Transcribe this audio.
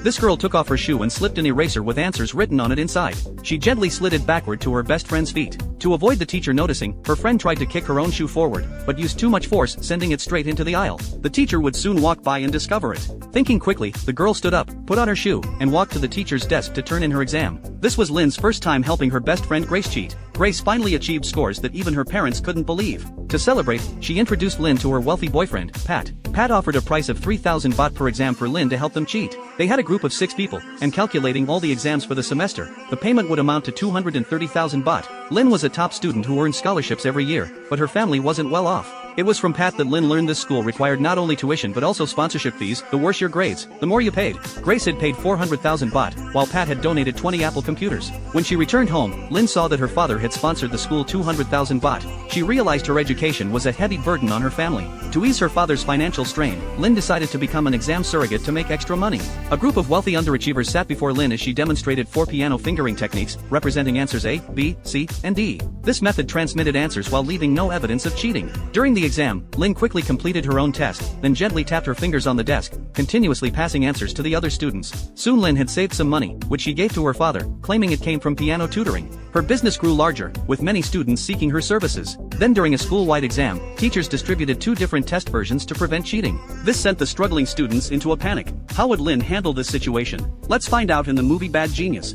This girl took off her shoe and slipped an eraser with answers written on it inside. She gently slid it backward to her best friend's feet. To avoid the teacher noticing, her friend tried to kick her own shoe forward, but used too much force, sending it straight into the aisle. The teacher would soon walk by and discover it. Thinking quickly, the girl stood up, put on her shoe, and walked to the teacher's desk to turn in her exam. This was Lynn's first time helping her best friend Grace cheat. Grace finally achieved scores that even her parents couldn't believe. To celebrate, she introduced Lynn to her wealthy boyfriend, Pat. Pat offered a price of 3,000 baht per exam for Lynn to help them cheat. They had a group of 6 people, and calculating all the exams for the semester, the payment would amount to 230,000 baht. Lynn was a top student who earned scholarships every year, but her family wasn't well off. It was from Pat that Lynn learned this school required not only tuition but also sponsorship fees. The worse your grades, the more you paid. Grace had paid 400,000 baht, while Pat had donated 20 Apple computers. When she returned home, Lynn saw that her father had sponsored the school 200,000 baht. She realized her education was a heavy burden on her family. To ease her father's financial strain, Lynn decided to become an exam surrogate to make extra money. A group of wealthy underachievers sat before Lynn as she demonstrated 4 piano fingering techniques, representing answers A, B, C, and D. This method transmitted answers while leaving no evidence of cheating. During the exam, Lynn quickly completed her own test, then gently tapped her fingers on the desk, continuously passing answers to the other students. Soon Lynn had saved some money, which she gave to her father, claiming it came from piano tutoring. Her business grew larger, with many students seeking her services. Then during a school-wide exam, teachers distributed 2 different test versions to prevent cheating. This sent the struggling students into a panic. How would Lynn handle this situation? Let's find out in the movie Bad Genius.